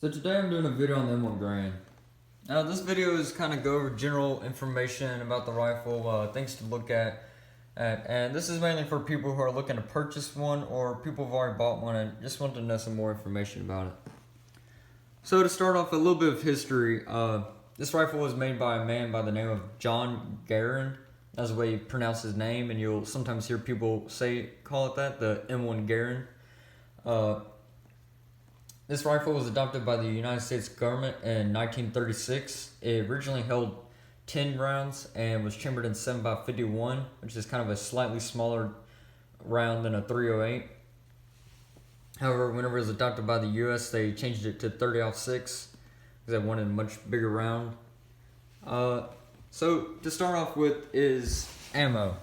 So today I'm doing a video on the M1 Garand. Now this video is kind of go over general information about the rifle, things to look at, and this is mainly for people who are looking to purchase one or people who've already bought one and just want to know some more information about it. So to start off, a little bit of history. This rifle was made by a man by the name of John Garand. That's the way you pronounce his name, and you'll sometimes hear people call it that, the M1 Garand. This rifle was adopted by the United States government in 1936. It originally held 10 rounds and was chambered in 7x51, which is kind of a slightly smaller round than a 308. However, whenever it was adopted by the US, they changed it to 30-06 because they wanted a much bigger round. So to start off with is ammo.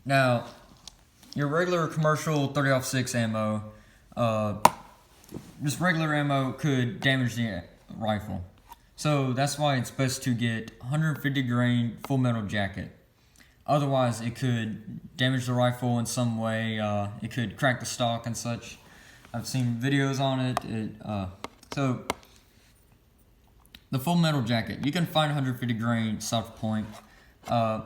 Now, your regular commercial 30-06 ammo, just regular ammo could damage the rifle. So that's why it's best to get 150 grain full metal jacket. Otherwise, it could damage the rifle in some way. It could crack the stock and such. I've seen videos on it. So the full metal jacket, you can find 150 grain soft point,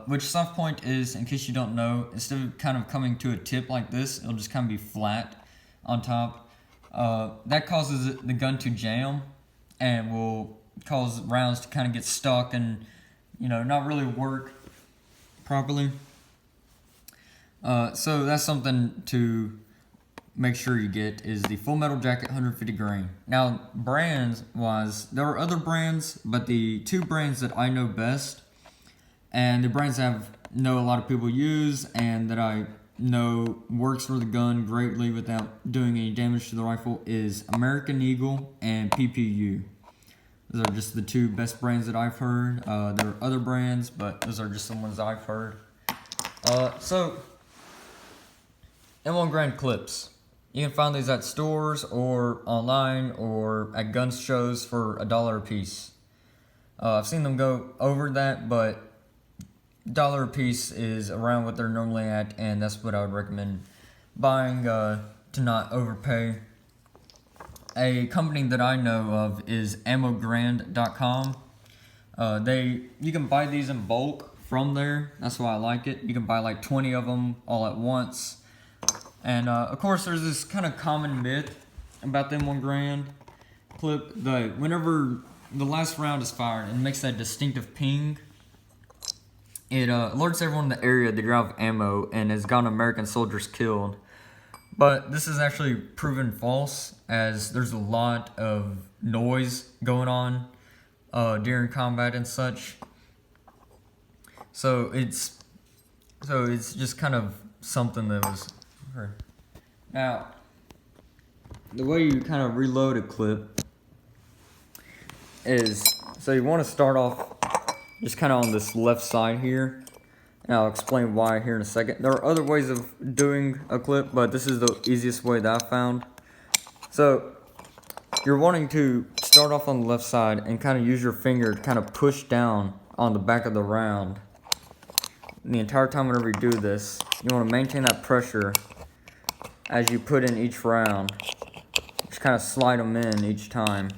which soft point is, in case you don't know, instead of kind of coming to a tip like this, it'll just kind of be flat on top. That causes the gun to jam and will cause rounds to kind of get stuck and, not really work properly. So that's something to make sure you get is the full metal jacket 150 grain. Now, brands wise, there are other brands, but the two brands that I know best, and the brands I know a lot of people use and that I know works for the gun greatly without doing any damage to the rifle, is American Eagle and PPU. Those are just the two best brands that I've heard. There are other brands, but those are just the ones I've heard. So M1 Garand clips. You can find these at stores or online or at gun shows for $1 a piece. I've seen them go over that, but $1 a piece is around what they're normally at, and that's what I would recommend buying to not overpay. A company that I know of is M1Garand.com. You can buy these in bulk from there. That's why I like it. You can buy like 20 of them all at once. And of course, there's this kind of common myth about the M1 Garand clip. Whenever the last round is fired and makes that distinctive ping, it alerts everyone in the area that you're out of ammo and has gotten American soldiers killed. But this is actually proven false, as there's a lot of noise going on during combat and such. So it's just kind of something that was heard. Now, the way you kind of reload a clip is, so you want to start off just kind of on this left side here, and I'll explain why here in a second. There are other ways of doing a clip, but this is the easiest way that I found. So you're wanting to start off on the left side and kind of use your finger to kind of push down on the back of the round. And the entire time whenever you do this, you want to maintain that pressure as you put in each round. Just kind of slide them in each time.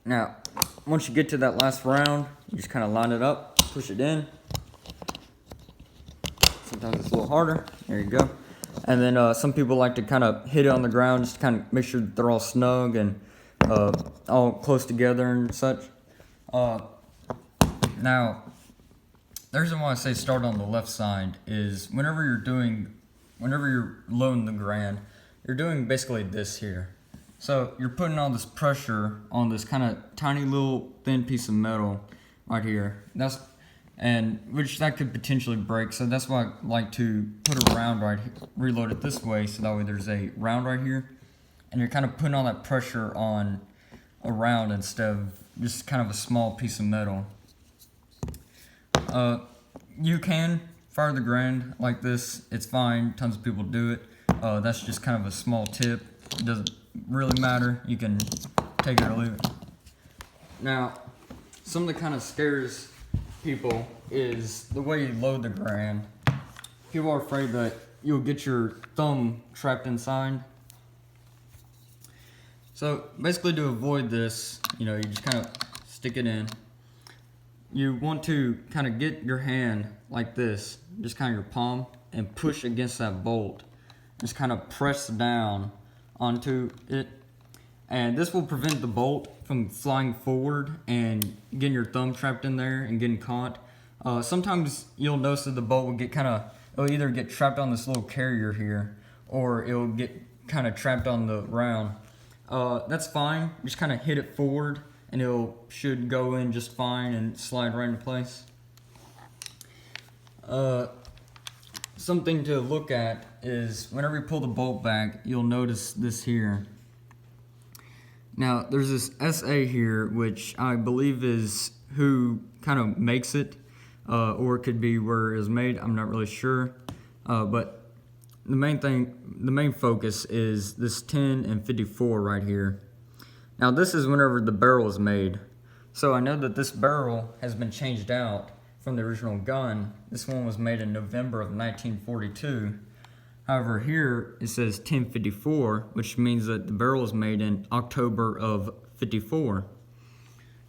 Now, once you get to that last round, you just kind of line it up, push it in. Sometimes it's a little harder. There you go. And then some people like to kind of hit it on the ground, just to kind of make sure that they're all snug and all close together and such. Now, the reason why I say start on the left side is whenever you're loading the Garand, you're doing basically this here. So you're putting all this pressure on this kind of tiny little thin piece of metal right here. Which that could potentially break. So that's why I like to put a round right here, reload it this way, so that way there's a round right here, and you're kind of putting all that pressure on a round instead of just kind of a small piece of metal. You can fire the Garand like this. It's fine. Tons of people do it. That's just kind of a small tip. It doesn't really matter. You can take it or leave it. Now, something that kind of scares people is the way you load the Garand. People are afraid that you'll get your thumb trapped inside. So basically, to avoid this, you just kind of stick it in. You want to kind of get your hand like this, just kind of your palm, and push against that bolt. Just kind of press down onto it. And this will prevent the bolt from flying forward and getting your thumb trapped in there and getting caught. Sometimes you'll notice that the bolt will it'll either get trapped on this little carrier here, or it'll get kind of trapped on the round. That's fine. Just kind of hit it forward, and should go in just fine and slide right into place. Something to look at is whenever you pull the bolt back, you'll notice this here. Now, there's this SA here, which I believe is who kind of makes it, or it could be where it was made. I'm not really sure, but the main focus is this 10 and 54 right here. Now, this is whenever the barrel is made. So I know that this barrel has been changed out from the original gun. This one was made in November of 1942. However, here it says 1054, which means that the barrel was made in October of 54.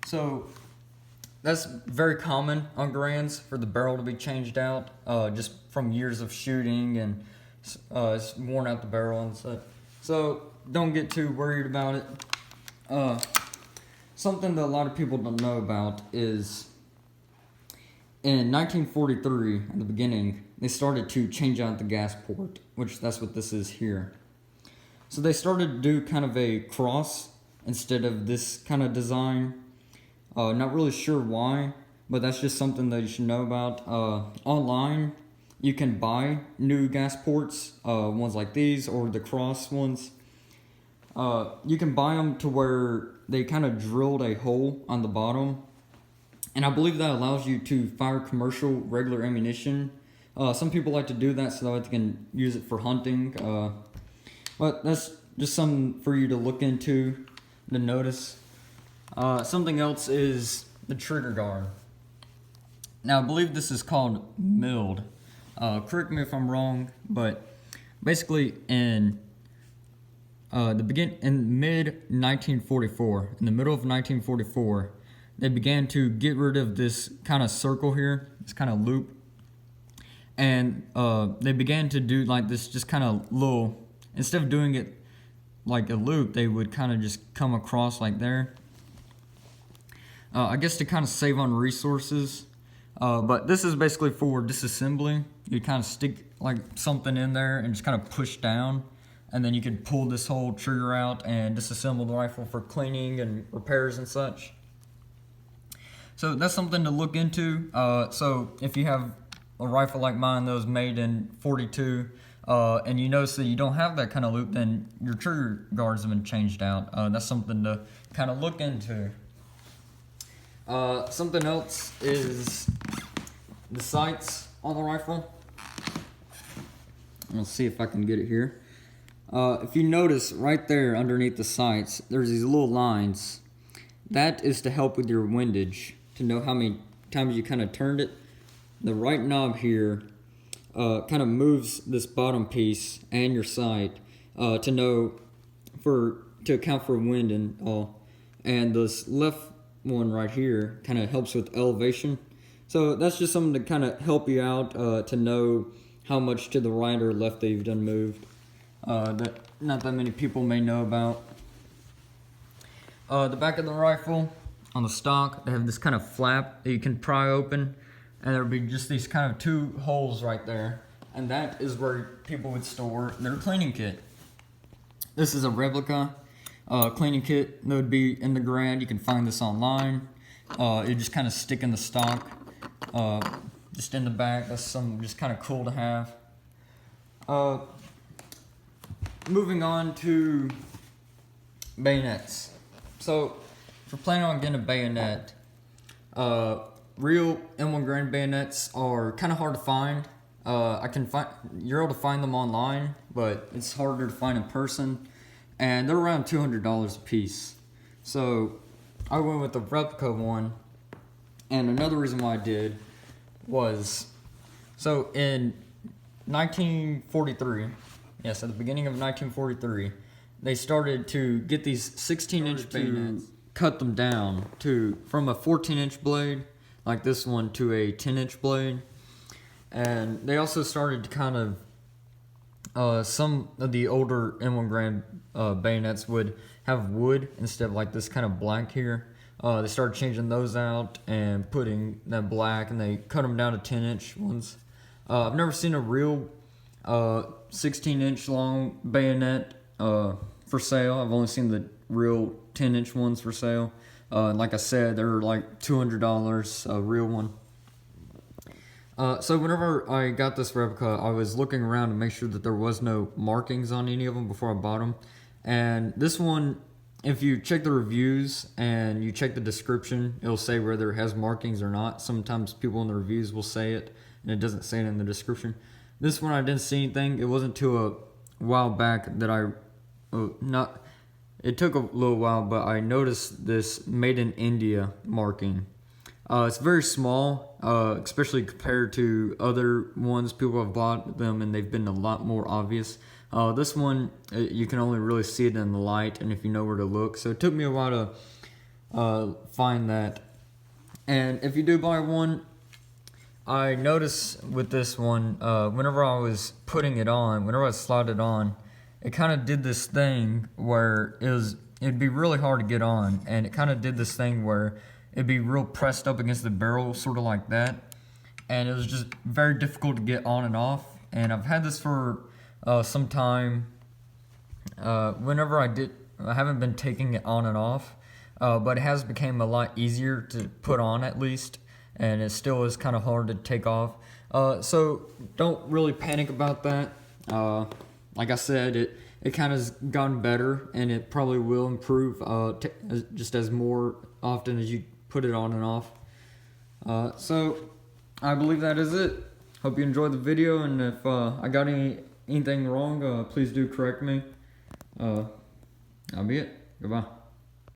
So that's very common on Garands for the barrel to be changed out, just from years of shooting, and it's worn out the barrel and such. So don't get too worried about it. Something that a lot of people don't know about is in 1943, at the beginning, they started to change out the gas port, which that's what this is here. So they started to do kind of a cross instead of this kind of design. Not really sure why, but that's just something that you should know about. Online, you can buy new gas ports, ones like these or the cross ones. You can buy them to where they kind of drilled a hole on the bottom, and I believe that allows you to fire commercial regular ammunition. Some people like to do that so that they can use it for hunting, but that's just something for you to look into, to notice. Something else is the trigger guard. Now, I believe this is called milled. Correct me if I'm wrong, but basically in mid 1944, in the middle of 1944, they began to get rid of this kind of circle here, this kind of loop, and they began to do like this, just kind of little, instead of doing it like a loop, they would kind of just come across like there. I guess to kind of save on resources, but this is basically for disassembly. You kind of stick like something in there and just kind of push down, and then you could pull this whole trigger out and disassemble the rifle for cleaning and repairs and such. So that's something to look into. So if you have a rifle like mine that was made in 42, and you notice that you don't have that kind of loop, then your trigger guards have been changed out. That's something to kind of look into. Something else is the sights on the rifle. Let's see if I can get it here. If you notice right there underneath the sights, there's these little lines. That is to help with your windage, to know how many times you kind of turned it. The right knob here kind of moves this bottom piece and your sight to account for wind and all. And this left one right here kind of helps with elevation. So that's just something to kind of help you out to know how much to the right or left that you've done moved. That not that many people may know about. The back of the rifle, on the stock, they have this kind of flap that you can pry open, and there would be just these kind of two holes right there, and that is where people would store their cleaning kit. This is a replica cleaning kit that would be in the Garand. You can find this online. You just kind of stick in the stock, just in the back. That's something just kind of cool to have. Moving on to bayonets. So, if you're planning on getting a bayonet, real M1 Garand bayonets are kind of hard to find. You're able to find them online, but it's harder to find in person. and they're around $200 a piece. So I went with the replica one, and another reason why I did was, so in 1943, yes, at the beginning of 1943, they started to get these 16-inch bayonets, cut them down from a 14-inch blade, like this one, to a 10-inch blade. And they also started to kind of, some of the older M1 Garand bayonets would have wood instead of like this kind of black here. They started changing those out and putting that black, and they cut them down to 10-inch ones. I've never seen a real 16-inch long bayonet for sale. I've only seen the real 10-inch ones for sale. Like I said, they're like $200, a real one. So whenever I got this replica, I was looking around to make sure that there was no markings on any of them before I bought them. And this one, if you check the reviews and you check the description, it'll say whether it has markings or not. Sometimes people in the reviews will say it, and it doesn't say it in the description. This one I didn't see anything. It wasn't till a while back that it took a little while, but I noticed this Made in India marking. It's very small, especially compared to other ones. People have bought them and they've been a lot more obvious. This one, you can only really see it in the light and if you know where to look. So it took me a while to find that. And if you do buy one, I noticed with this one, whenever I was putting it on, whenever I slid it on, it kind of did this thing where it'd be really hard to get on. And it kind of did this thing where it'd be real pressed up against the barrel, sort of like that. And it was just very difficult to get on and off. And I've had this for some time. Whenever I haven't been taking it on and off, but it has become a lot easier to put on at least. And it still is kind of hard to take off. So don't really panic about that. Like I said, it kind of has gotten better, and it probably will improve just as more often as you put it on and off. So I believe that is it. Hope you enjoyed the video, and if I got anything wrong, please do correct me. That'll be it. Goodbye.